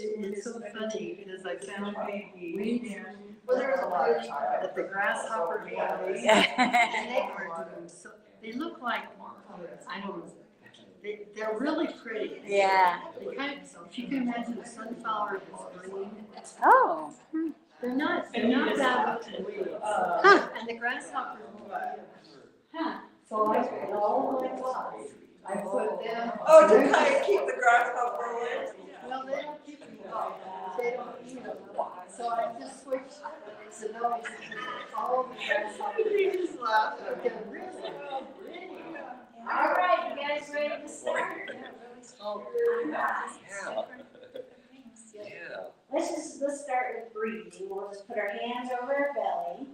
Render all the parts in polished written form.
it's so funny because I found weeds where there was a bush that the grasshopper ate, and they were doing so. They look like, I don't know. They're really pretty. Yeah. They kind of, if you can imagine a sunflower that's green. Oh. They're not that looking weeds. Huh. And the grasshoppers. Huh. So I put all my pots. I put them. Oh, to kind of keep the grasshopper away? Well, they don't keep them up. They don't eat them. So I just switched to those. All the grasshoppers. You just laugh. But they're really pretty. All right, you guys ready to start? Oh, Let's start with breathing. We'll just put our hands over our belly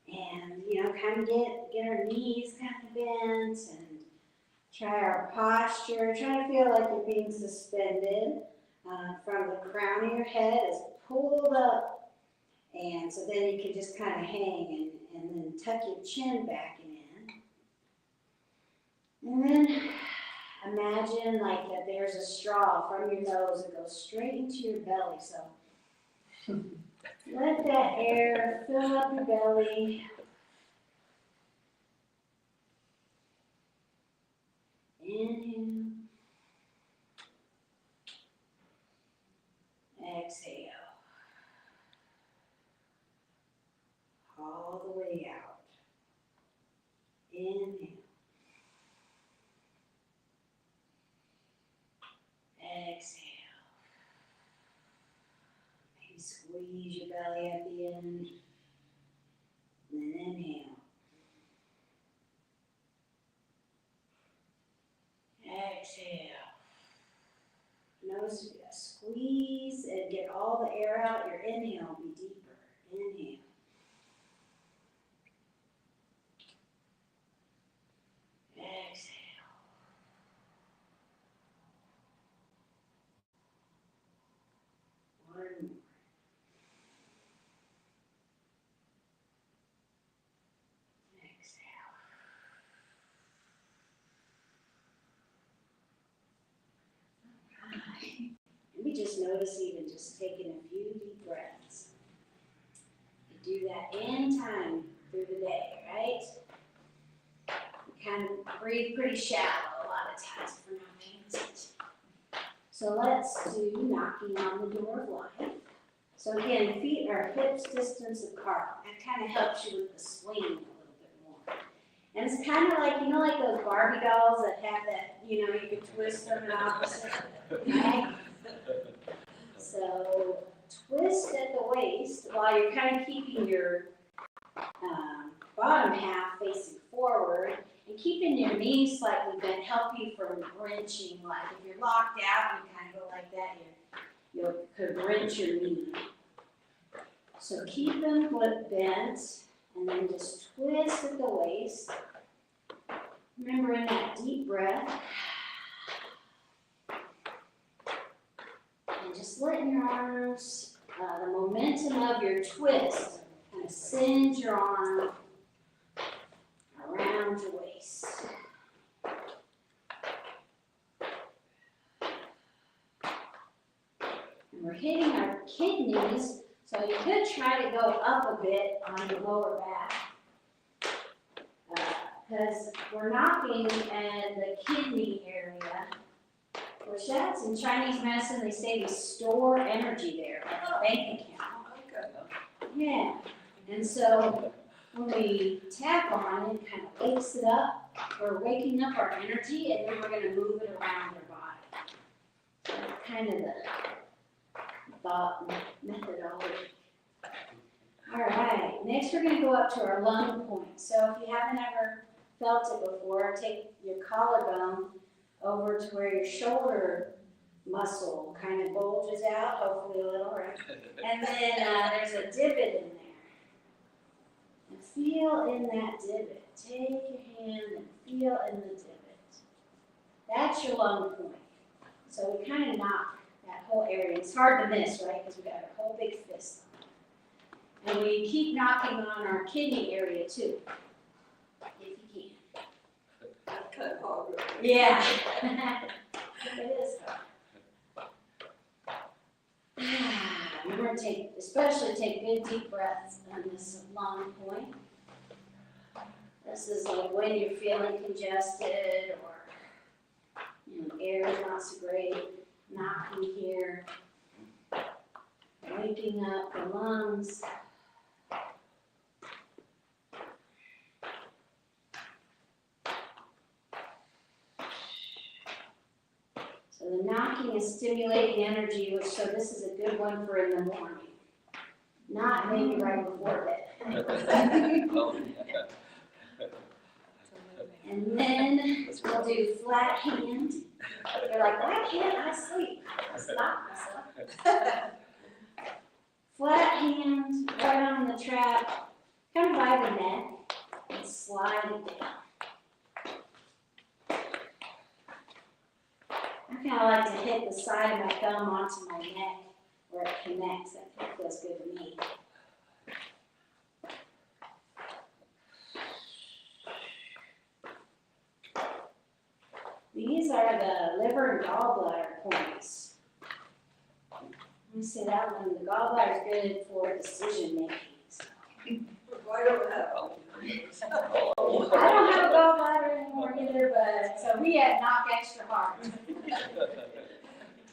and, kind of get our knees kind of bent and try our posture. Try to feel like you're being suspended from the crown of your head is pulled up. And so then you can just kind of hang and then tuck your chin back in. And then imagine like that there's a straw from your nose that goes straight into your belly. So let that air fill up your belly. Inhale. Exhale. All the way out. Inhale. Exhale. Maybe squeeze your belly at the end. And then inhale. Exhale. Notice squeeze and get all the air out. Your inhale will be deeper. Inhale. Exhale. One more. Exhale. Alright. Maybe just notice even just taking a few deep breaths. You do that anytime through the day, right? You kind of breathe pretty shallow a lot of times if we're not paying attention. So let's do knocking on the door of life. So again, feet are hips distance apart. That kind of helps you with the swing a little bit more. And it's kind of like, like those Barbie dolls that have that, you can twist them in opposite, right? So twist at the waist while you're kind of keeping your bottom half facing forward and keeping your knees slightly bent, help you from wrenching. Like if you're locked out, you kind of go like that, you could wrench your knee. So keep them bent and then just twist at the waist. Remember in that deep breath. And just letting your arms, the momentum of your twist, kind of send your arm around your waist. And we're hitting our kidneys, so you could try to go up a bit on your lower back. Because we're knocking at the kidney area, which that's in Chinese medicine, they say we store energy there, like a bank account. Yeah, and so when we tap on it, it kind of wakes it up. We're waking up our energy, and then we're going to move it around our body. So that's kind of the thought methodology. All right, next we're going to go up to our lung point. So if you haven't ever felt it before, take your collarbone over to where your shoulder muscle kind of bulges out, hopefully a little, right? And then there's a divot in there. And feel in that divot. Take your hand and feel in the divot. That's your lung point. So we kind of knock that whole area. It's hard to miss, right? Because we got a whole big fist. And we keep knocking on our kidney area too, if you can. That's kind of hard. Yeah. It is hard. You're gonna especially take good deep breaths on this long point. This is like when you're feeling congested or, air is not so great, knocking here, waking up the lungs. So the knocking is stimulating energy, so this is a good one for in the morning. Not maybe right before bed. And then we'll do flat hand. You're like, why can't I sleep? I stop myself. Flat hand, right on the trap, kind of by the neck, and slide it down. I kind of like to hit the side of my thumb onto my neck where it connects. That feels good to me. These are the liver and gallbladder points. Let me say that one. The gallbladder is good for decision making. So. I don't have. I don't have a gallbladder anymore either, but so we had knock extra hard.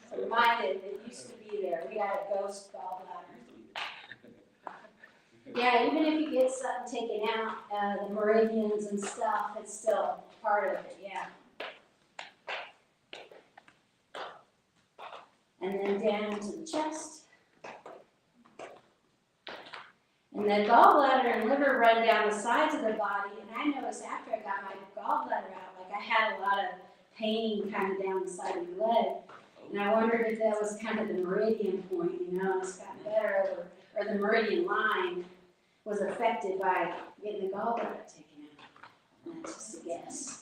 So reminded, it used to be there. We had a ghost gallbladder. Yeah, even if you get something taken out, the meridians and stuff, it's still part of it. Yeah. And then down to the chest. And the gallbladder and liver run down the sides of the body. And I noticed after I got my gallbladder out, like I had a lot of pain kind of down the side of the leg. And I wondered if that was kind of the meridian point, it's gotten better, or the meridian line was affected by getting the gallbladder taken out. And that's just a guess.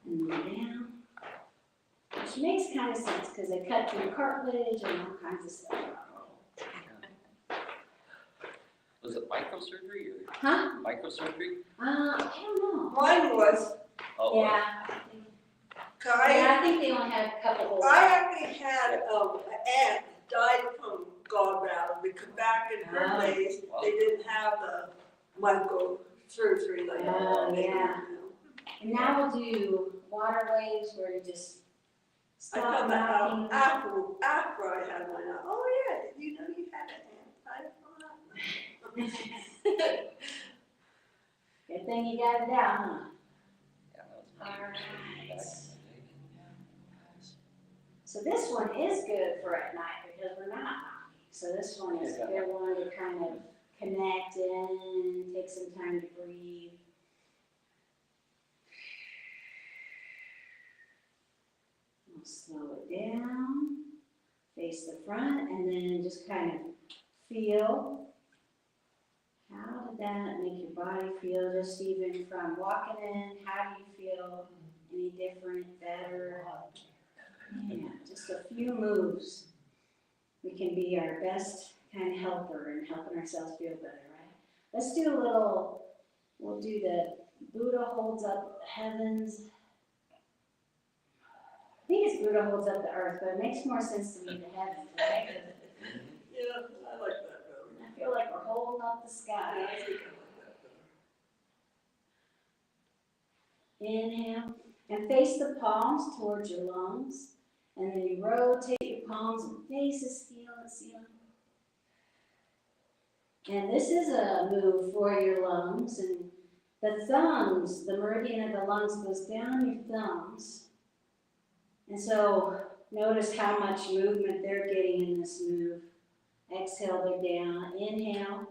And then down, which makes kind of sense because they cut through cartilage and all kinds of stuff. Was it microsurgery or Huh? microsurgery? I don't know. Mine was, Oh, Yeah, I think they only had a couple holes. I actually had, an aunt died from gallbladder because back in her Oh. days, they didn't have the microsurgery like that. Oh, yeah. And now we'll do water waves where you just I stop found that out knocking. after I had mine out. Oh, yeah, did you know you had an aunt died from that? Good thing you got it out, huh? Yeah, that was Alright. back in the day. So this one is good for at night because we're not knocking. So this one is a good one to kind of connect in, take some time to breathe. We'll slow it down, face the front, and then just kind of feel. How did that make your body feel? Just even from walking in, how do you feel? Any different, better? Yeah, just a few moves. We can be our best kind of helper in helping ourselves feel better, right? Let's do a little, we'll do the Buddha holds up heavens. I think it's Buddha holds up the earth, but it makes more sense to me the heavens, right? Yeah, I like that though. I feel like we're holding up the sky. I think I like that though. Inhale, and face the palms towards your lungs. And then you rotate your palms and face the ceiling. And this is a move for your lungs. And the thumbs, the meridian of the lungs goes down your thumbs. And so notice how much movement they're getting in this move. Exhale, they're down. Inhale.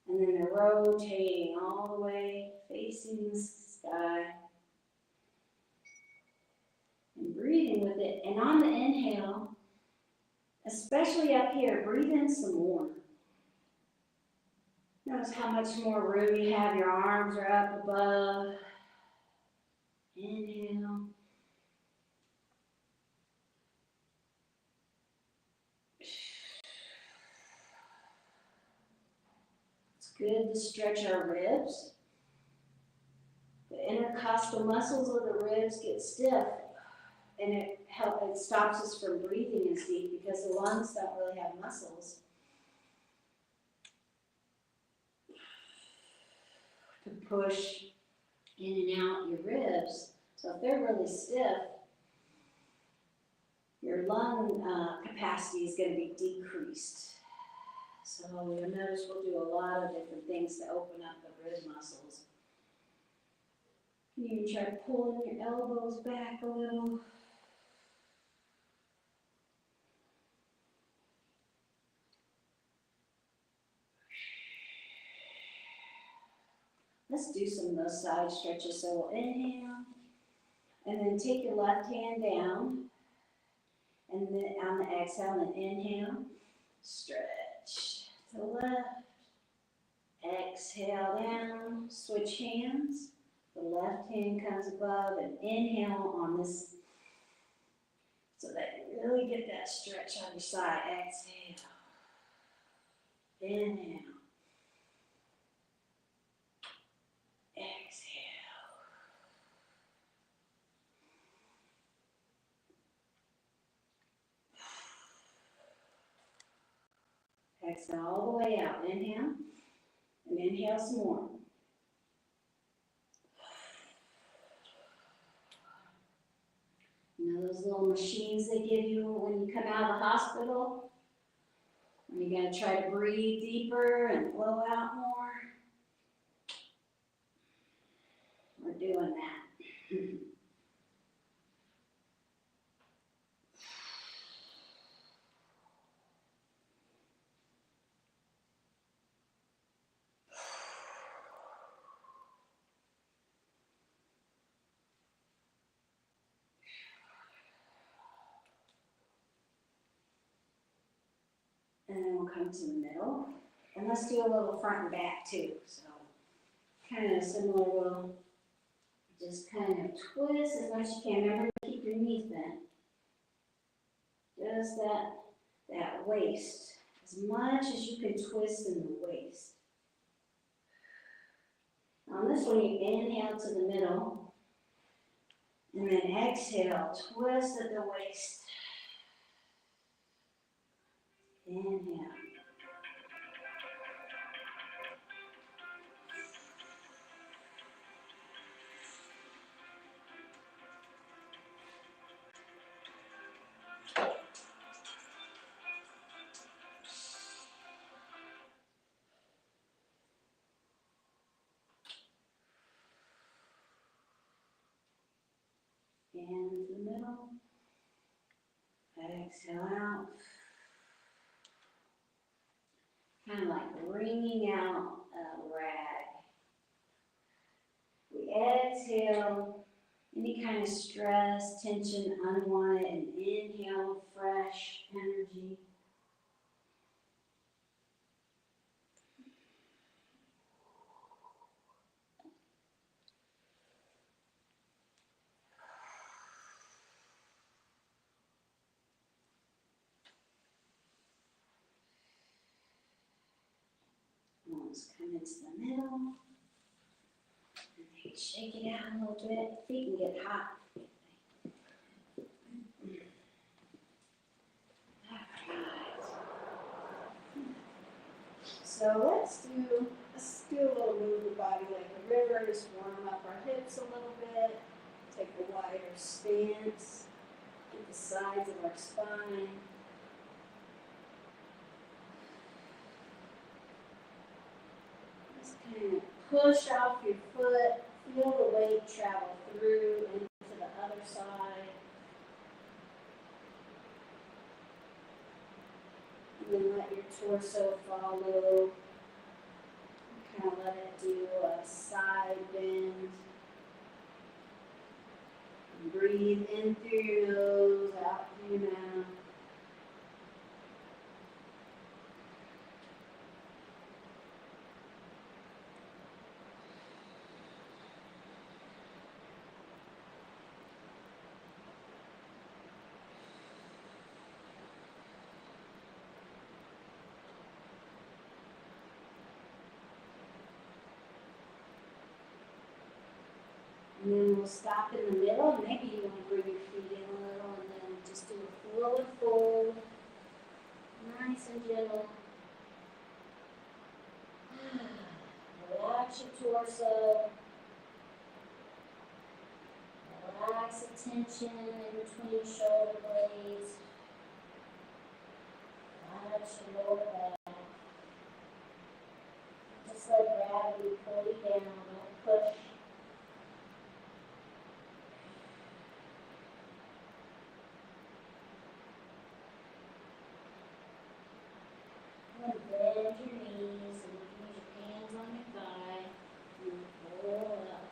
And then they're rotating all the way, facing the sky. And breathing with it. And on the inhale, especially up here, breathe in some more. Notice how much more room you have. Your arms are up above. Inhale. It's good to stretch our ribs. The intercostal muscles of the ribs get stiff. And it it stops us from breathing as deep because the lungs don't really have muscles to push in and out your ribs. So if they're really stiff, your lung capacity is going to be decreased. So you'll notice we'll do a lot of different things to open up the rib muscles. You can try pulling your elbows back a little. Let's do some of those side stretches. So we'll inhale, and then take your left hand down, and then on the exhale, and inhale, stretch to the left, exhale down, switch hands. The left hand comes above, and inhale on this, so that you really get that stretch on your side. Exhale, inhale, exhale. Exhale all the way out. Inhale, and inhale some more. You know those little machines they give you when you come out of the hospital? And you gotta try to breathe deeper and blow out more. We're doing that. And then we'll come to the middle. And let's do a little front and back too. So kind of similar, we'll just kind of twist as much as you can. Remember to keep your knees bent. Just that waist. As much as you can twist in the waist. On this one, you inhale to the middle. And then exhale, twist at the waist. Inhale. In the middle. Exhale out. Kind of like wringing out a rag. We exhale any kind of stress, tension, unwanted, and inhale fresh energy. Let's come into the middle. And maybe shake it out a little bit. Feet can get hot. Alright. So let's do a little move the body like a river. Just warm up our hips a little bit. Take a wider stance at the sides of our spine. Kind of push off your foot, feel the weight travel through into the other side. And then let your torso follow. Kind of let it do a side bend. And breathe in through your nose, out through your mouth. And then we'll stop in the middle, and maybe you want to bring your feet in a little and then just torso. Relax the tension in between your shoulder blades. Relax your lower back. Just let gravity pull you down, don't push. And bend your knees and you can use your hands on your thigh and pull up.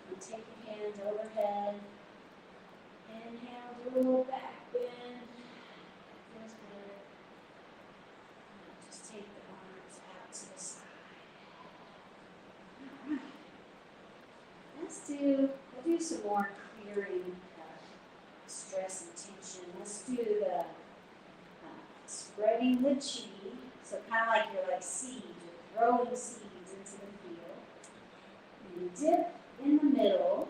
And take your hands overhead. Inhale, do a little back bend. Feels good. And just take the arms out to the side. Alright. We'll do some more clearing stress and tension. Let's do the spreading the chi. So kind of like you're like seeds, you're throwing seeds into the field. And you dip in the middle,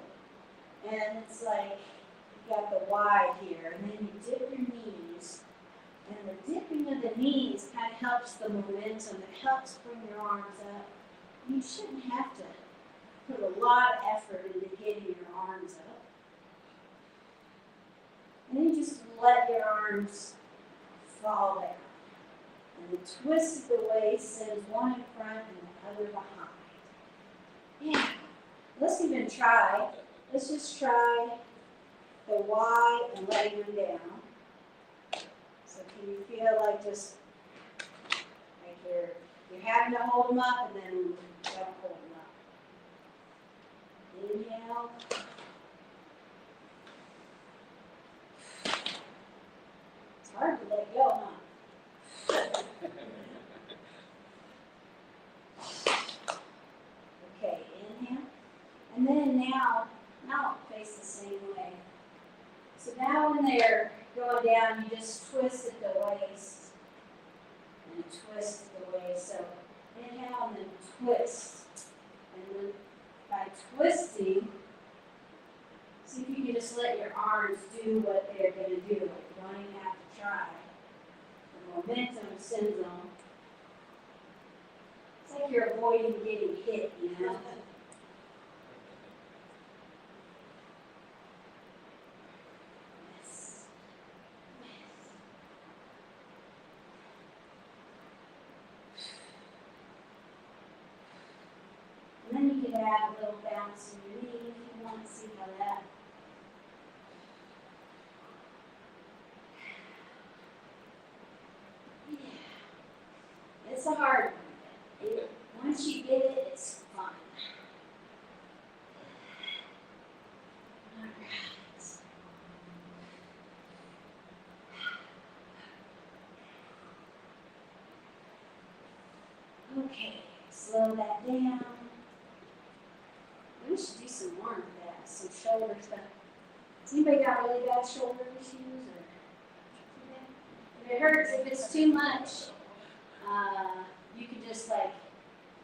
and it's like you got the Y here, and then you dip your knees, and the dipping of the knees kind of helps the momentum, it helps bring your arms up. You shouldn't have to put a lot of effort into getting your arms up. And then you just let your arms fall down. And the twist of the waist sends one in front and the other behind. Yeah. Let's even try. Let's just try the Y and letting them down. So can you feel like just like you're having to hold them up and then don't hold them up. Inhale. It's hard to let go, huh? Okay, inhale. And then now face the same way. So now when they're going down, you just twist at the waist. And twist at the waist. So inhale and then twist. And then by twisting, see if you can just let your arms do what they're going to do. You don't even have to try. The momentum sends them. It's like you're avoiding getting hit, you know? Yes. And then you can add a little bounce in your knee if you want to see how that. Yeah. It's a hard one. Once you get it, it's fun. All right. Okay, slow that down. We should do some more of that, some shoulder stuff. Has anybody got really bad shoulder issues? Or if it hurts, if it's too much, you can just like,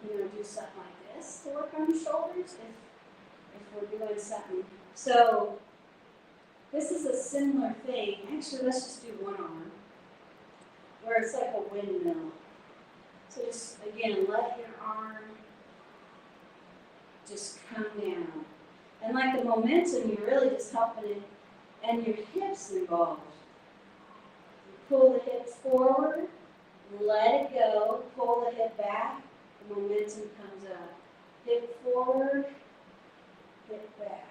do something like this to work on your shoulders if we're doing something. So this is a similar thing. Actually, let's just do one arm where it's like a windmill. So just, again, let your arm just come down. And like the momentum, you're really just helping it, and your hips involved. You pull the hips forward, let it go, pull the hip back, the momentum comes up. Hip forward, hip back.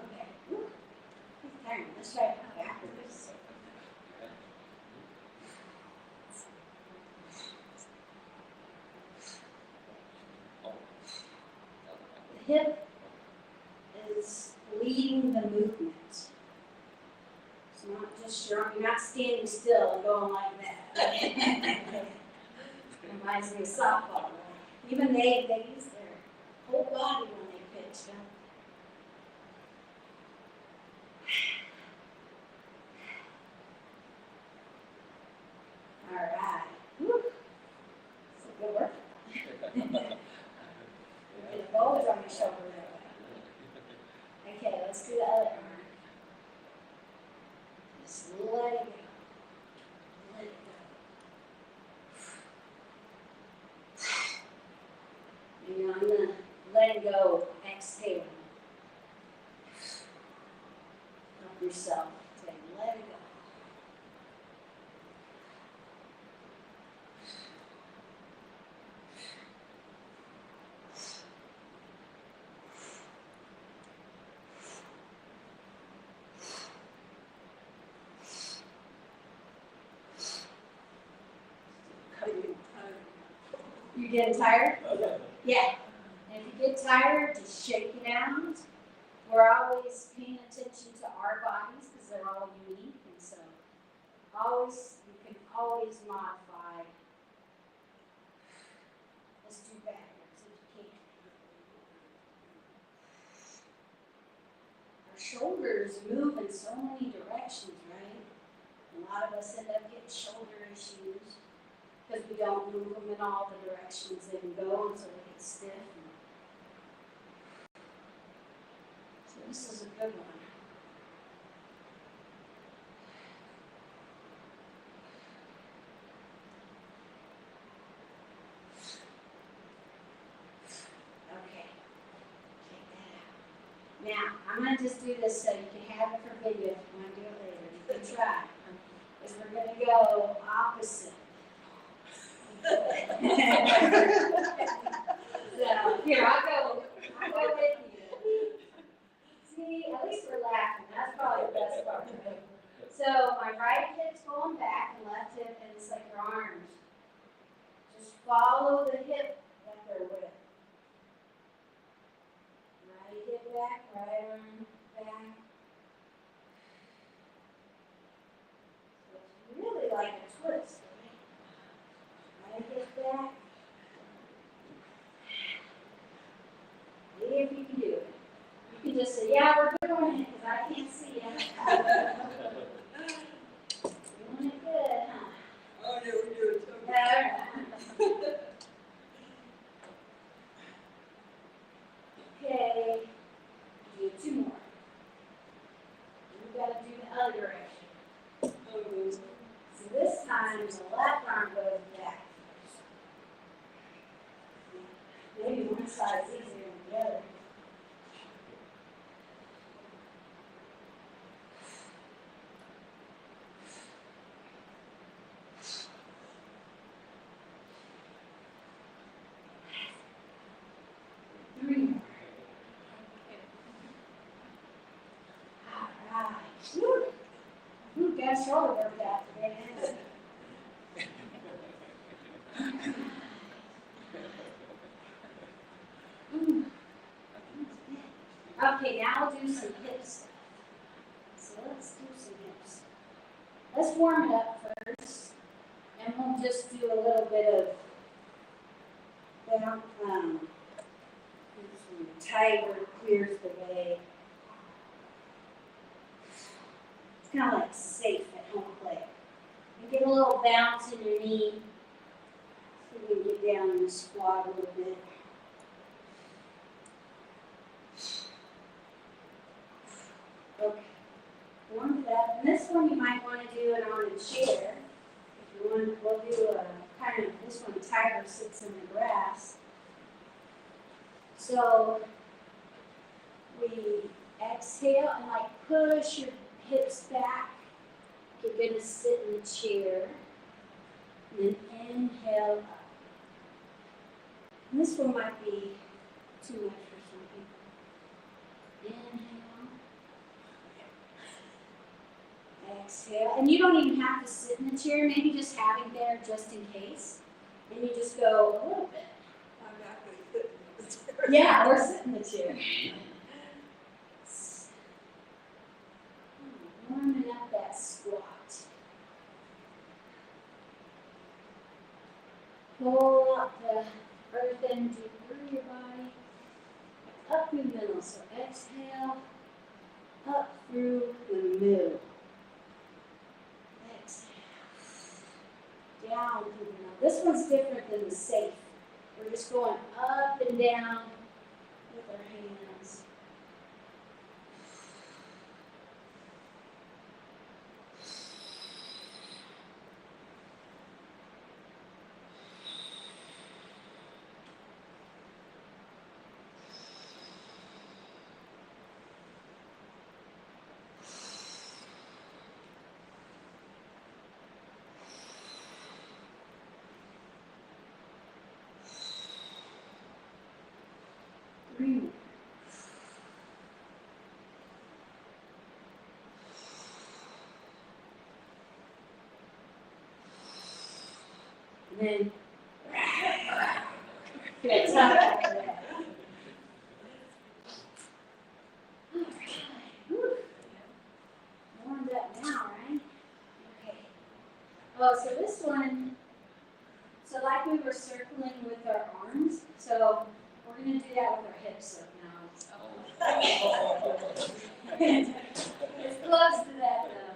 Okay, woo. Turn, let's try it backwards. The hip is leading the movement. It's not just you're not standing still and going like that. Reminds me of softball. Right? Even they use their whole body when they pitch. Don't they? All right. Woo. Okay, let's do the other arm. Just let it go. Let it go. And I'm gonna let it go, exhale. Help yourself. Say, let it go. You getting tired? Yeah. And if you get tired, just shake it out. We're always paying attention to our bodies because they're all unique, and so you can always modify. Let's do backwards if you can. Our shoulders move in so many directions, right? A lot of us end up getting shoulder issues because we don't move them in all the directions they can go, and so they get stiff. So this is a good one. Okay, take that out. Now, I'm going to just do this so you can have it for video if you want to do it later. You can try. Is we're going to go opposite. So, here, I'll go with you. See, at least we're laughing. That's probably the best part. So my right hip's going back and left hip, and it's like your arms. Just follow the hip that they're with. Right hip back, right arm back. So it's really like a twist, right? Right hip back. See if you can do it. You can just say, yeah, we're doing it, because I can't see it. Doing it good, huh? Oh, yeah, we do it. Yeah. Okay, do 2 more. We gotta do the other direction. So this time, the left arm goes back. Maybe one side's easier than the other. Alright. Whew, got shoulder worked out today. Okay, now we'll do some hip stuff. So let's do some hips. Let's warm it up first, and we'll just do a little bit of some tighter clears the way. It's kind of like safe at home play. You get a little bounce in your knee, so you can get down and squat a little bit. Okay, warm it up. And this one you might want to do it on a chair. If you want, we'll do a kind of, this one, tiger sits in the grass. So we exhale and like push your hips back. You're going to sit in the chair. And then inhale up. And this one might be too much for some people. Inhale. Exhale. And you don't even have to sit in the chair. Maybe just have it there just in case. And you just go a little bit. I'm not going to sit in the chair. Yeah, or sit in the chair. Warming up that squat. Pull up the earth energy through your body, up through the middle. So exhale, up through the middle. Exhale, down through the middle. This one's different than the safe. We're just going up and down with our hands. then feel tough after that. All right. Whew. Warmed up now, right? Okay. Oh, so this one, so like we were circling with our arms, so we're gonna do that with our hips up now. It's close to that though.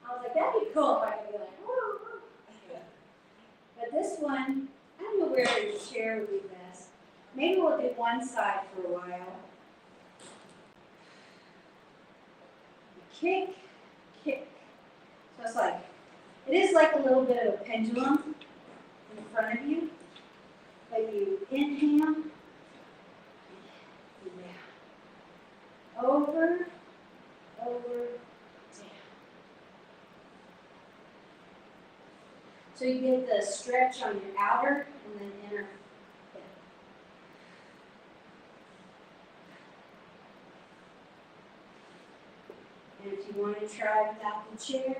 I was like, that'd be cool if I could be like, woo, woo. But this one, I don't know where the chair would be best. Maybe we'll do one side for a while. Kick, kick. So it's like, it is like a little bit of a pendulum in front of you. But you inhale, down. Over, down. So you get the stretch on your outer and then inner hip. And if you want to try without the chair,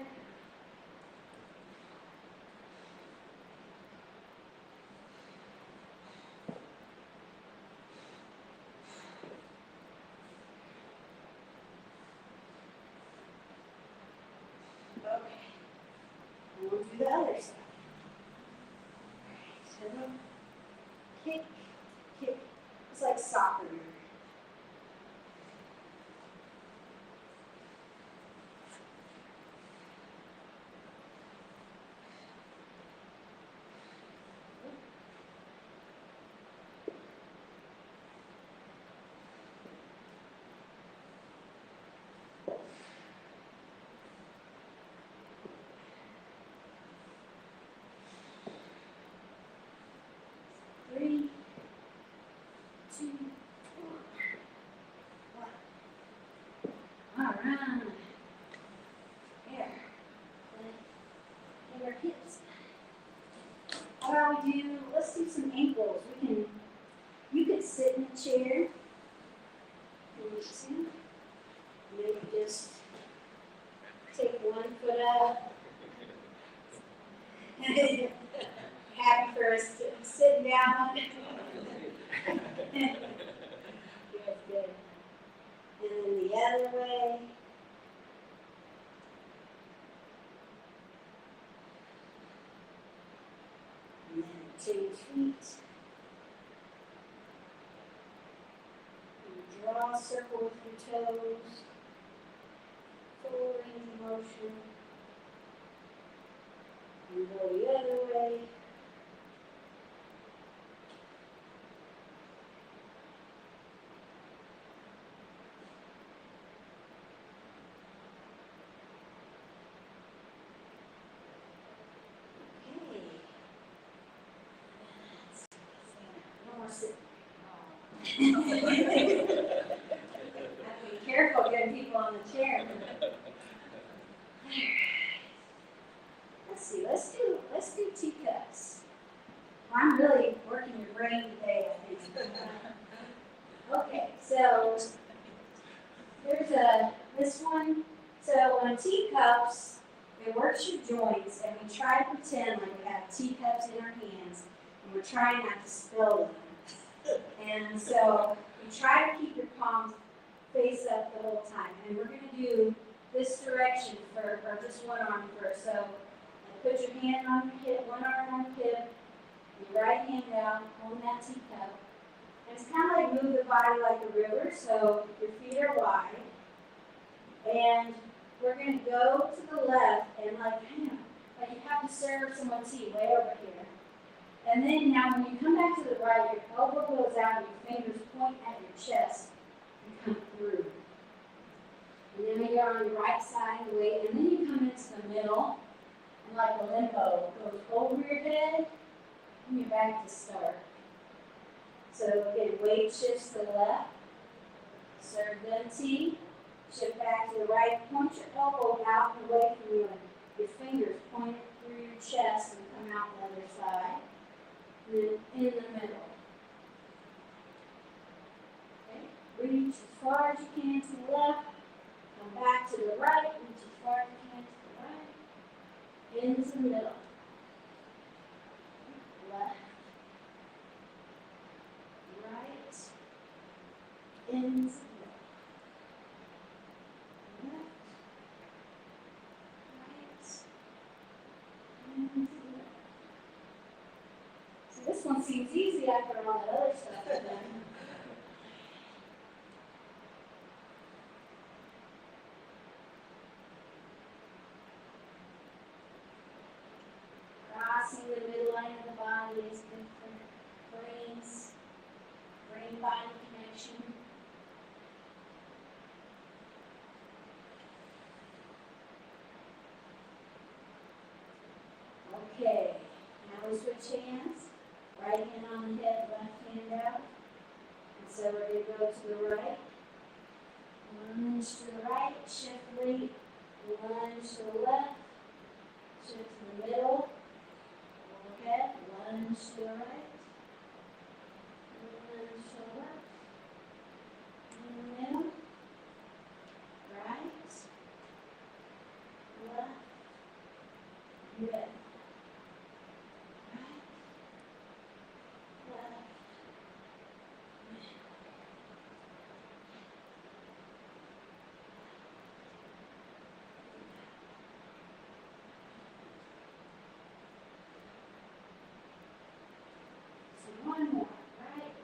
okay. And we'll do the other side. So kick, kick. It's like soccer. Three, two, one. All right. There. And our hips. How about we do, let's do some ankles. You could sit in a chair. And maybe just take one foot up. Happy for us sitting down. Good, good. And then the other way. And then change feet. And draw a circle with your toes. Full range of motion. And go the other way. Okay. No more sitting. Have to be careful getting people on the chair. Let's see, let's do teacups. I'm really working your brain today, I think. Okay, so there's this one. So on teacups, it works your joints, and we try to pretend like we have teacups in our hands, and we're trying not to spill them. And so you try to keep your palms face up the whole time. And we're going to do this direction for, or just one arm first. So put your hand on your hip, one arm on your hip, your right hand out, hold that teacup. And it's kind of like move the body like a river, so your feet are wide. And we're going to go to the left and like you have to serve someone tea way over here. And then now when you come back to the right, your elbow goes out and your fingers point at your chest and come through. And then you're on the right side of the way, and then you come into the middle, and like a limbo, goes over your head, and you're back to start. So again, weight shifts to the left, serve them tea, shift back to the right, point your elbow out and away from you, and your fingers point through your chest and come out the other side. And then in the middle. Okay. Reach as far as you can to the left, come back to the right, reach as far as you can to the right, into the middle. into the left, right, into the left. So this one seems easy after all that other stuff I've done. Crossing the midline of the body is good for brain-body connection. Okay, now we switch hands. Right hand on the head, left hand out. And so we're going to go to the right. Lunge to the right, shift weight. Lunge to the left. Shift to the middle. Overhead, lunge to the right. Lunge to the left. In the middle. Right. Left. Good. Right. Left. So one more, right?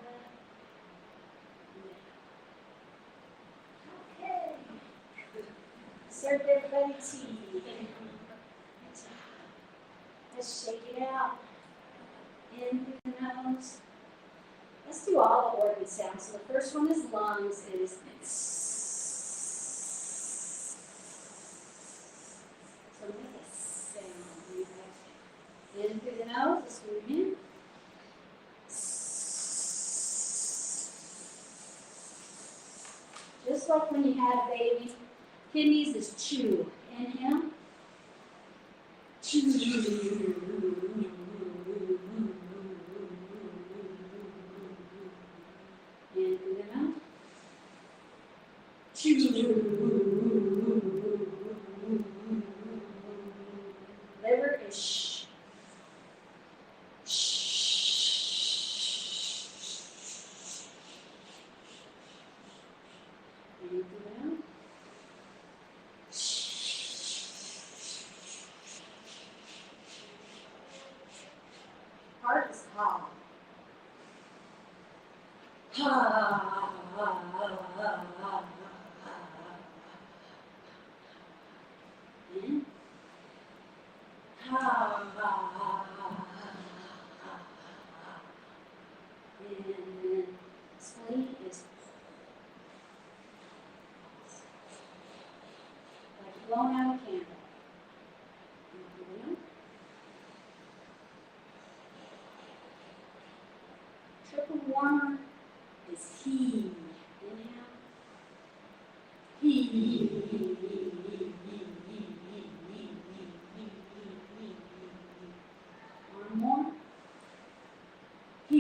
Left. Okay. Serve everybody tea. Let's shake it out. In through the nose. Let's do all the organ sounds. So the first one is lungs. It is so make a sound. In through the nose. Let's do it again. Just like when you had a baby. Kidneys is chew. Inhale. Chew. In through the mouth. Chew. Liver is shh. In through the mouth. Heart is ha. Ha. In. Ha. And spleen is like blown out a candle. Inhale. Triple warmer is he. Inhale. He. One more. He.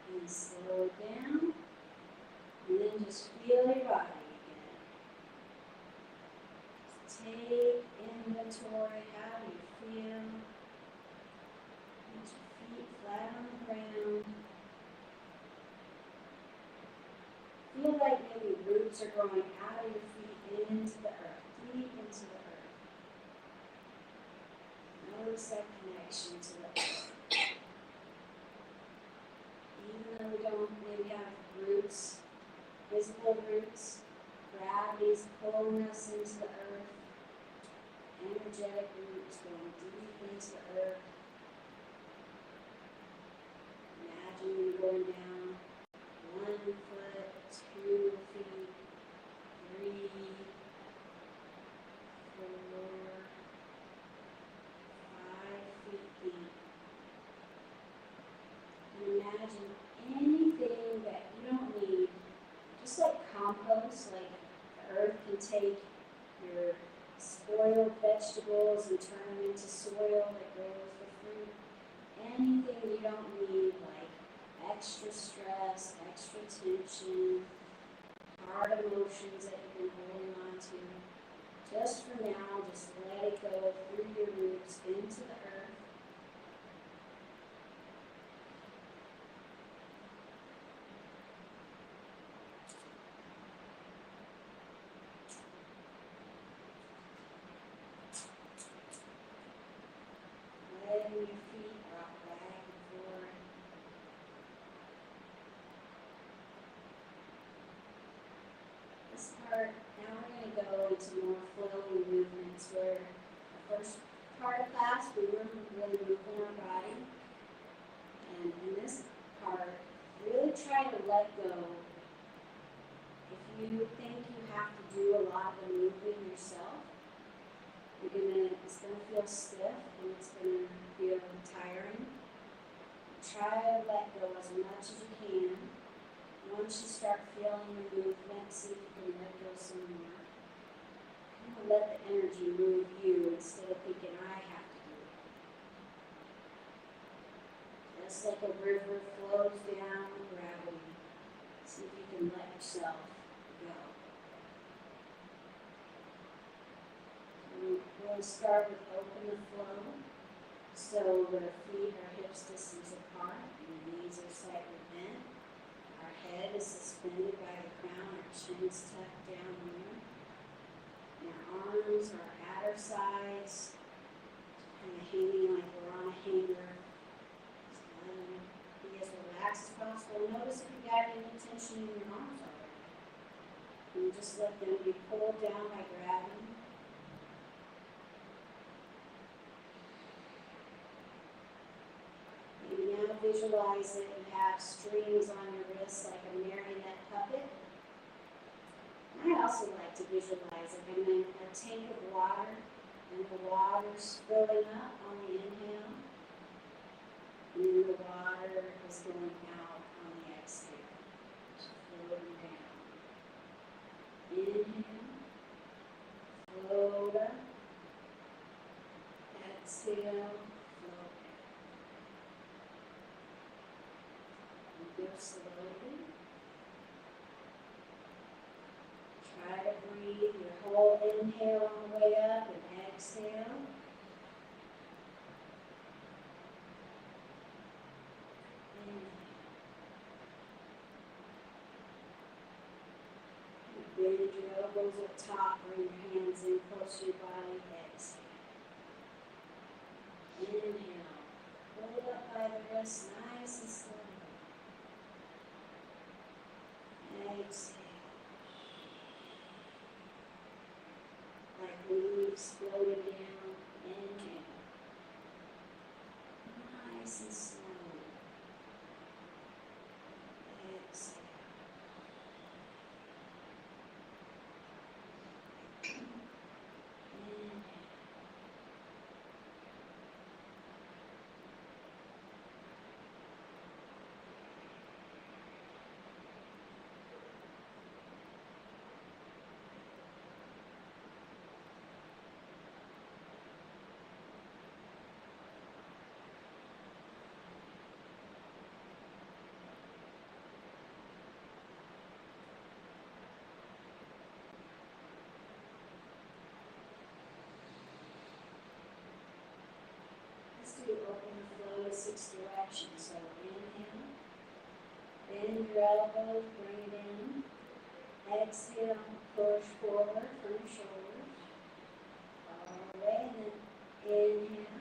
And slow it down. And then just feel your body again. Just take inventory. How do you feel? Put your feet flat on the ground. Feel like maybe roots are growing out of your feet into the earth, deep into the earth. Notice that connection to the earth. Even though we don't maybe have roots, visible roots, gravity's pulling us into the earth. Energetic roots going deep into the earth. Imagine you going down 1 foot, 2 feet, 3, 4, 5 feet deep. And imagine anything that you don't need, just like compost, like the earth can take your spoiled vegetables and turn them into soil that grows for fruit. Anything you don't need, like extra stress, extra tension, hard emotions that you've been holding on to. Just for now, just let it go through your roots into the earth. part, now we're gonna go into more flowing movements where the first part of class, we were really moving our body. And in this part, really try to let go. If you think you have to do a lot of the moving yourself, it's gonna feel stiff and it's gonna feel tiring. Try to let go as much as you can. Once you start feeling the movement, see if you can let go some more. Kind of let the energy move you instead of thinking, I have to do it. Just like a river flows down with gravity. See if you can let yourself go. We're going to start with open the flow. So our feet are hips distance apart, and the knees are slightly bent. Our head is suspended by the crown, our chin is tucked down here. And our arms are at our sides, kind of hanging like we're on a hanger. Just let them be as relaxed as possible. Notice if you got any tension in your arms already. And just let them be pulled down by gravity. Maybe now visualize that you have strings on your wrists like a marionette puppet. I also like to visualize like I'm in a tank of water and the water's filling up on the inhale. And then the water is going out on the exhale. Just floating down. Inhale. Float up. Exhale. Float down. Go slowly. Try to breathe your whole inhale on the way up and exhale. Inhale. Bend your elbows up top, bring your hands in close to your body, exhale. Inhale. Hold up by the wrist, nice and slow. Exhale. Like leaves floating down. Inhale. Nice and slow. Exhale. Inhale. Let's do open the flow to 6 directions. So inhale, bend your elbows, bring it in. Exhale, push forward from your shoulders. All the way, and then inhale.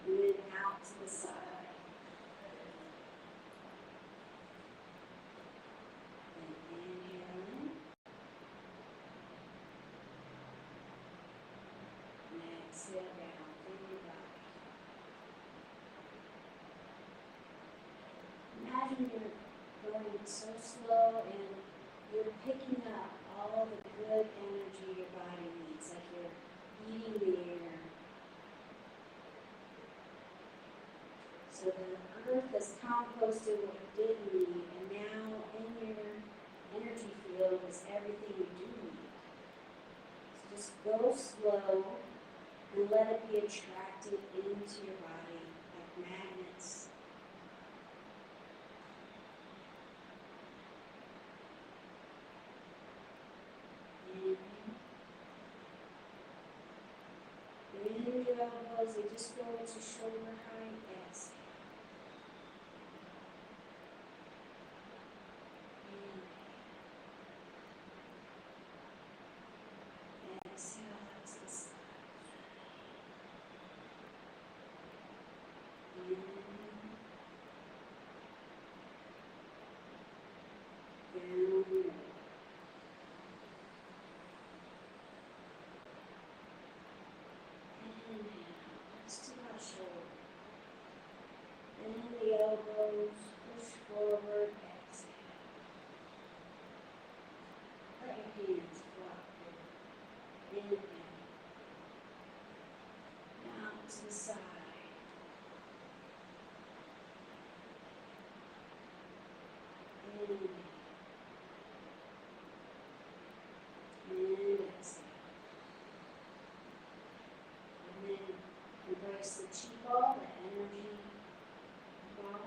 And then out to the side. And inhale in. And exhale down through your body. Imagine you're going so slow and you're picking up all the good energy your body needs, like you're eating the air. So the earth has composted what you didn't need, and now in your energy field is everything you do need. So just go slow and let it be attracted into your body like magnets. Bend your elbows, they just go into shoulder height. Exhale. Exhale out to the side. Down. Bend the elbows, push forward, exhale. Let your hands flop here. Inhale. Now to the side. Inhale. And exhale. And then embrace the chi ball, the energy ball.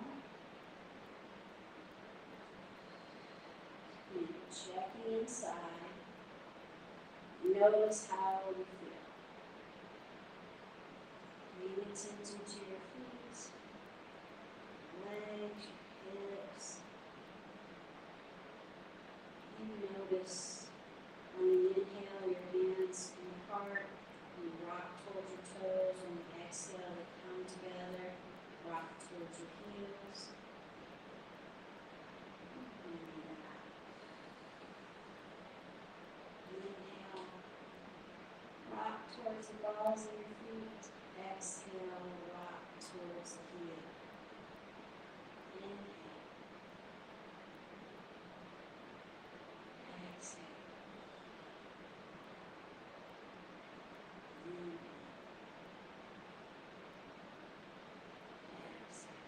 And checking inside. Notice how you feel. Paying attention to your feet, legs, hips. And notice on the inhale, your hands come apart. You rock towards your toes. On the exhale, they come together. Rock towards your heels. Inhale. Rock towards the balls of your feet. Exhale, rock towards the heel. Inhale. Exhale. Inhale. Exhale.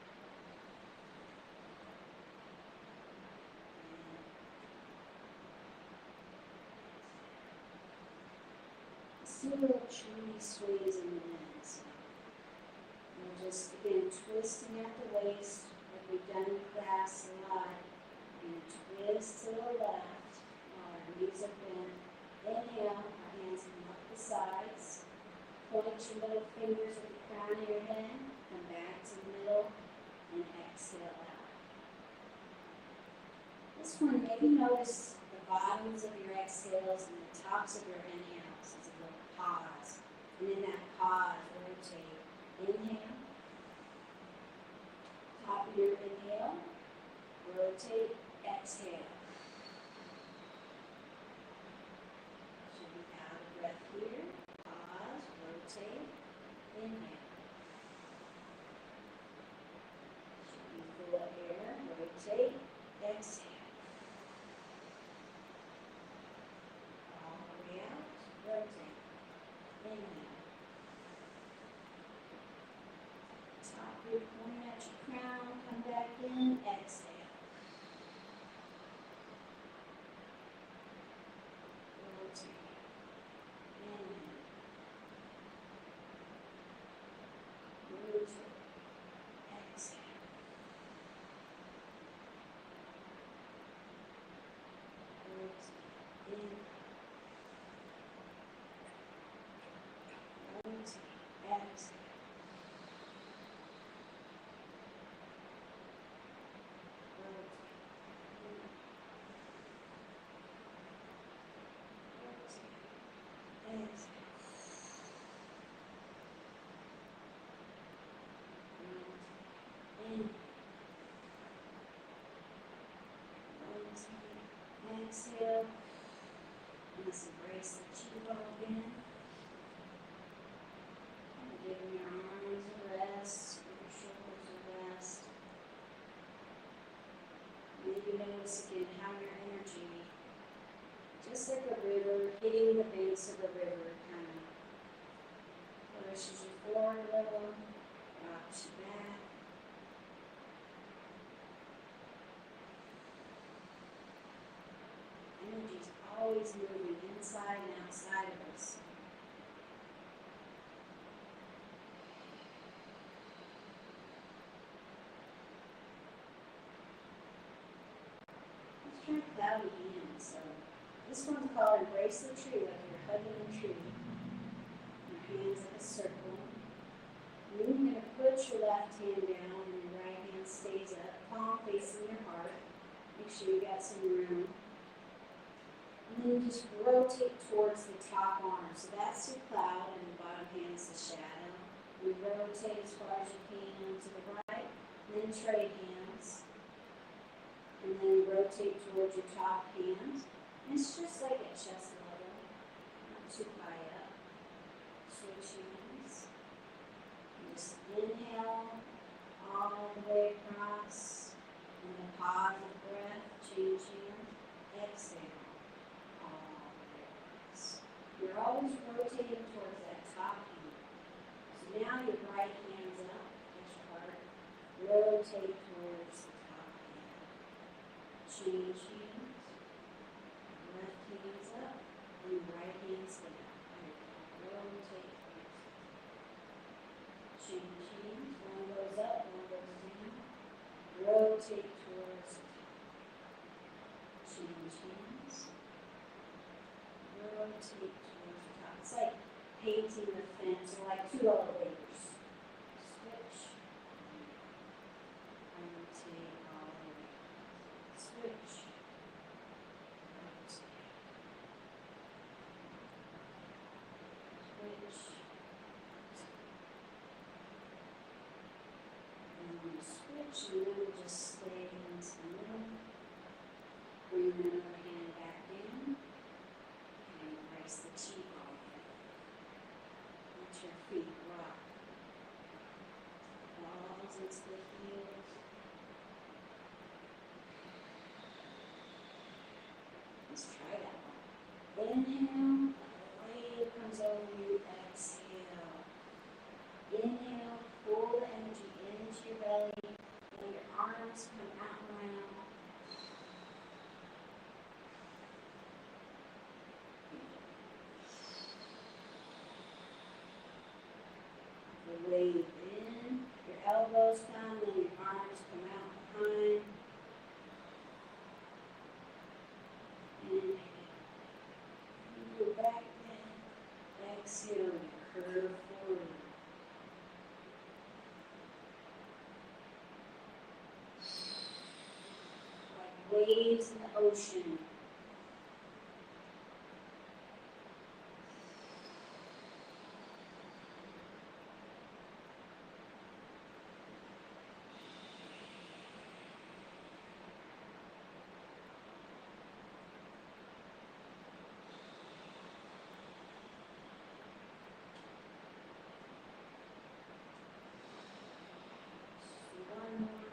Let's do a little chewy squeeze in the legs. And just again twisting at the waist, like we've done in class a lot. And twist to the left while our knees are bent. Inhale, our hands come up the sides. Point your little fingers at the crown of your head. Come back to the middle and exhale out. This one, maybe notice the bottoms of your exhales and the tops of your inhales. It's a little pause. And in that pause, rotate. Inhale. Top of your inhale. Rotate. Exhale. Should be out of breath here. Pause. Rotate. Inhale. Should be full of air. Rotate. Exhale. All the way out. Rotate. Inhale. Top of your point at your crown. Come back in. Exhale. Rotate. Inhale. Rotate. Exhale. Rotate. Inhale. Rotate. Exhale. Exhale. Let's embrace the chi ball again. Giving your arms a rest, your shoulders a rest. Maybe notice again how your energy, just like a river, hitting the banks of the river, kind of pushes you forward a little, rocks you back. Energy is always moving inside and outside of us. Let's try cloudy hands. So this one's called Embrace the Tree, like you're hugging a tree. Your hands in a circle. And then you're going to put your left hand down and your right hand stays up, palm facing your heart. Make sure you got some room. And then just rotate towards the top arm. So that's your cloud and the bottom hand is the shadow. You rotate as far as you can to the right, and then trade hands. And then rotate towards your top hand. And it's just like at chest level, not too high up. Switch hands. And just inhale all the rotate towards the top hand. Change hands. Left hand's up and right hand's down. Rotate towards. Change hands. One goes up, one goes down. Rotate towards the top. Change hands. Rotate towards the top. It's like painting the fence, or like two elevators. Switch. Rotate all the way. Switch. Rotate. Switch. And when you switch, and then we just stay into the middle. Bring the other hand back down. And embrace the chi ball. Let your feet rock. Balls into the heels. Let's try that one. Inhale, wave comes over you, exhale. Inhale, pull the energy into your belly, and your arms come out and around. The wave in, your elbows come, then your arms come out behind. Inhale. Move back in. Exhale, curve forward. Like waves in the ocean. One more.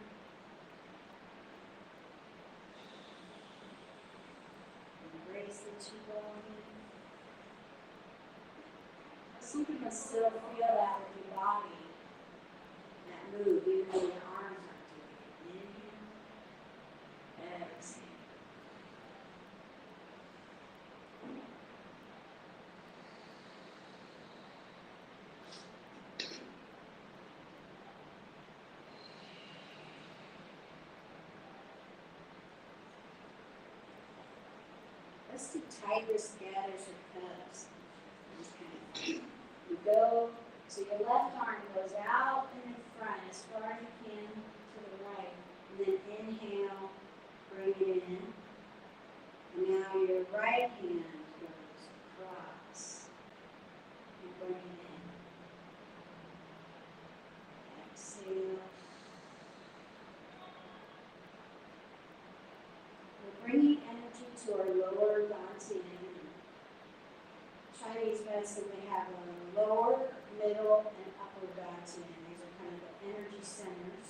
Embrace the chi ball. Something can still feel that with your body, that move, even though your arms aren't doing it. Inhale, exhale. Let's do tigress gathers her cubs. Just kind of fun. You go, so your left arm goes out and in front as far as you can to the right. And then inhale, bring it in. And now your right hand goes across. And bring it in. Exhale. We're bringing energy to our lower dantian. Chinese medicine, they have a lower, middle, and upper dantian. These are kind of the energy centers.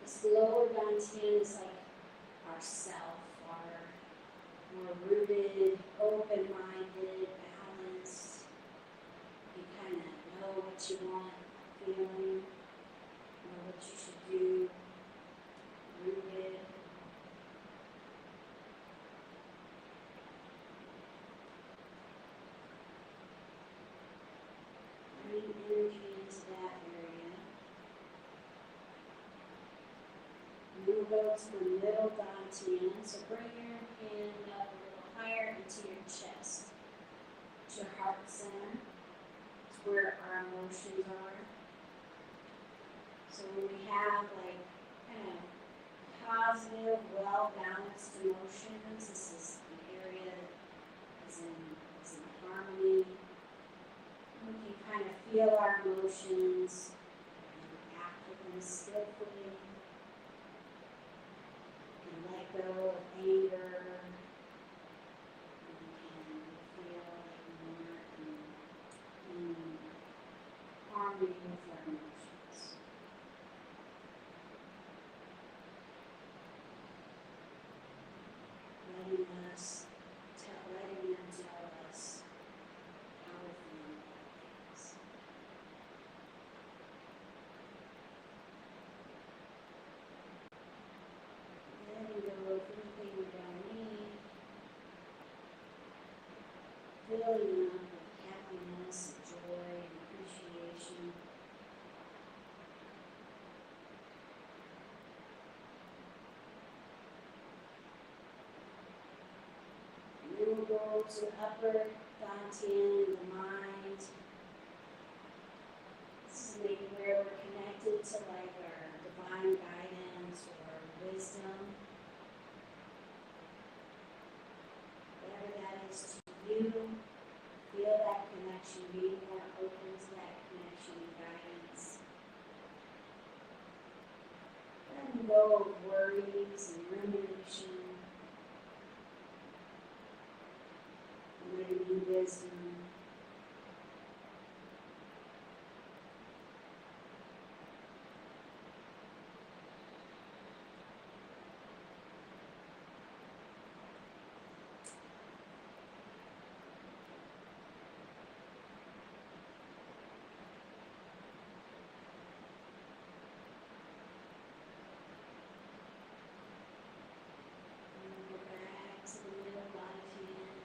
This lower dantian is like our self, our more rooted, open-minded, balanced. You kind of know what you want, feeling, know what you should do, rooted. Bring energy into that area. Move out to the middle dantian. So bring your hand up a little higher into your chest. It's your heart center. It's where our emotions are. So when we have like kind of positive, well-balanced emotions, this is the area that is in harmony. We can kind of feel our emotions and act with them skillfully. We can let go of anger. We can feel like we're in harmony with our emotions. Letting them tell us how we're feeling about things. filling up with happiness, joy, and appreciation. And then we'll go to the upper dantian, the mind. This is maybe where we're connected to like our divine guidance or wisdom. Whatever that is to you, feel that connection, be more open to that connection and guidance. Letting go of worries and rumination. And letting you wisdom. And then go back to the middle body hand.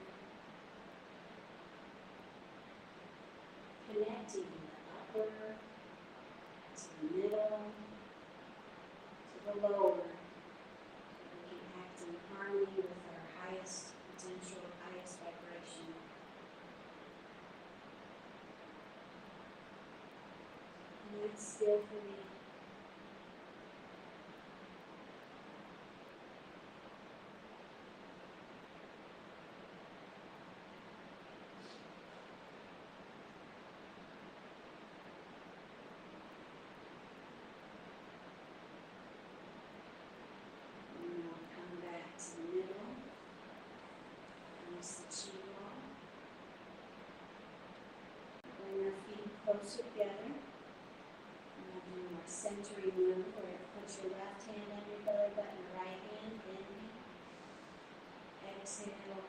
Connecting the upper to the middle to the lower. So we can act in harmony with our highest potential, highest vibration. And that's still for me. And then we'll come back to the middle. Release the chi wall. Bring our feet closer together. And we'll do our centering move where you put your left hand on your belly button, right hand in. Exhale.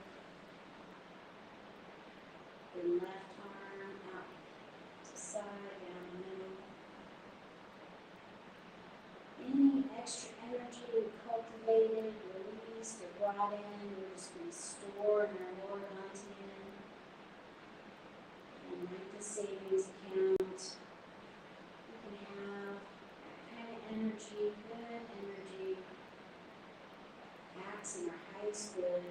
Bring left arm out to side, down the middle. Any extra energy we cultivated, released, or brought in, we're just going to store in our lower dantian. And like the savings account, we can have that kind of energy, good energy, acts in our highest good.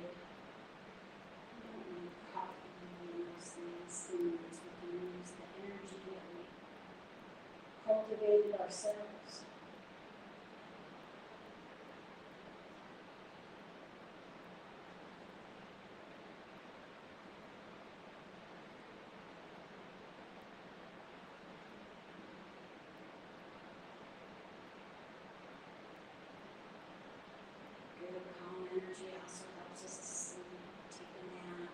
We don't need coffee and those things, stimulants. We can use the energy that we cultivated ourselves. Good calm energy also helps us to sleep, take a nap,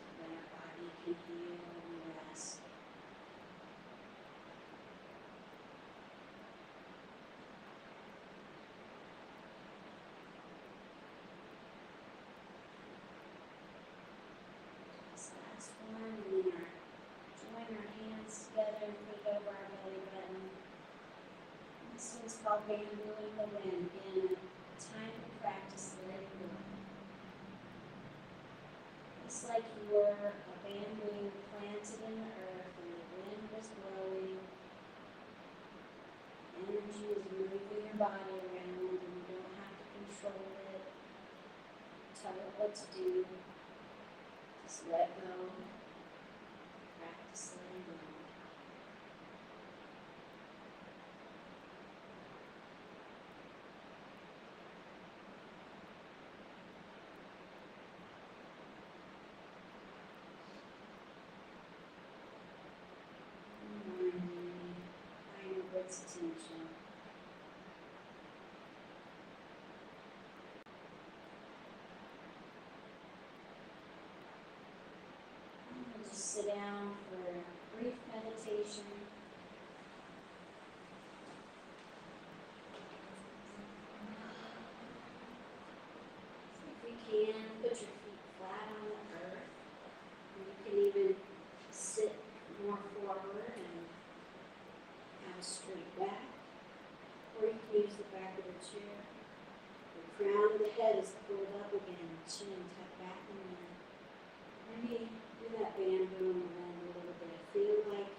so that our body can heal and rest. This last one, and then join our hands together and put it over our belly button. This one's called bambooing the wind. Again, time to practice letting go. It's like you were a bamboo planted in the earth and the wind was blowing. Energy is moving your body around and you don't have to control it. Tell it what to do. Just let go. Practice letting go. Find what's attention. And we'll just sit down for a brief meditation. If you can, put your feet flat on the earth. And you can even sit more forward and have a straight back. Or you can use the back of the chair. The crown of the head is pulled up again, chin tucked back in the neck. And maybe do that bamboo and bend a little bit. Feel like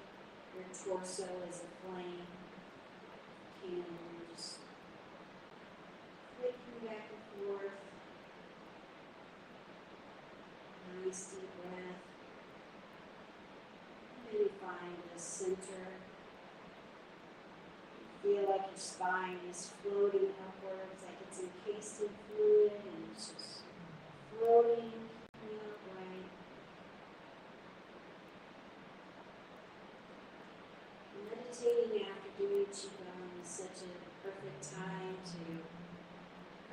your torso is a flame. Candle, just flicking back and forth. Nice deep breath. Maybe find the center. Feel like your spine is floating upwards, like it's encased in fluid, and it's just floating, keeping it upright. Meditating after doing Qigong is such a perfect time to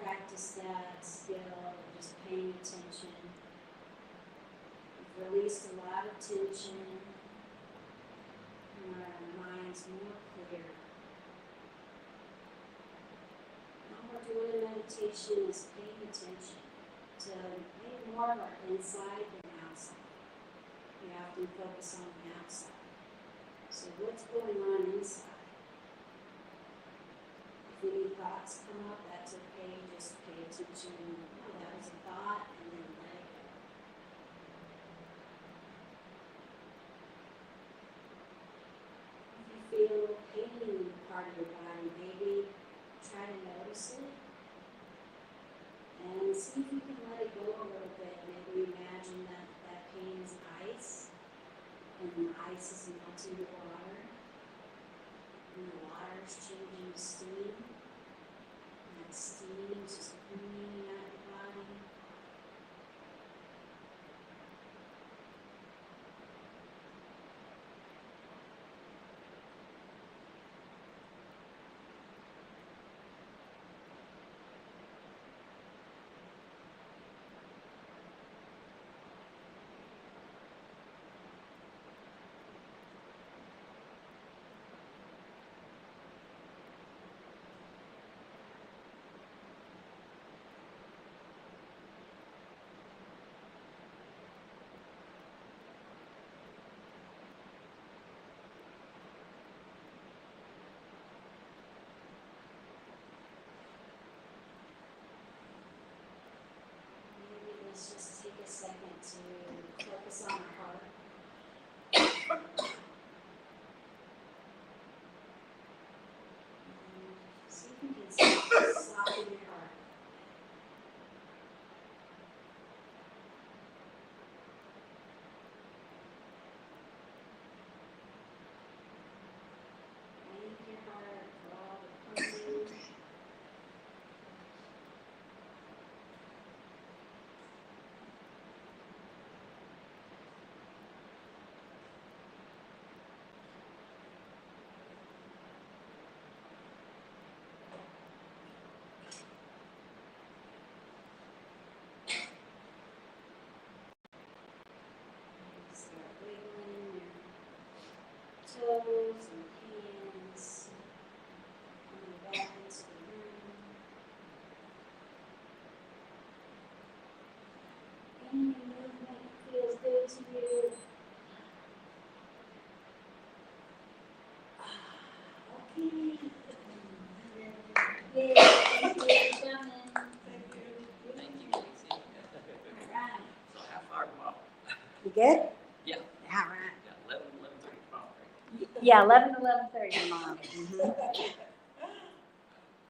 practice that skill of just paying attention. We've released a lot of tension, and our mind's more clear. All we're doing in meditation is paying attention to maybe more of our inside than outside. We often focus on the outside. So what's going on inside? If any thoughts come up, that's okay. Just pay attention. Oh, that was a thought, and then let it go. If you feel pain in part of your body, maybe try to notice it and see if you can let it go a little bit. Maybe imagine that that pain is ice, and the ice is melting the water, and the water is changing to steam, and that steam is just cleaning out your body. Maybe let's just take a second to focus on our heart. And see if you can soften your heart. Thank your heart for all the pain. Start wiggling your toes and hands, coming back into the room. Any movement feels good to you. Okay. Yay, thank you for coming. Thank you, Casey. All right. So how far tomorrow? You good? Yeah. All right. Yeah, 11:30 tomorrow, right? Yeah, 11 to 11:30 tomorrow.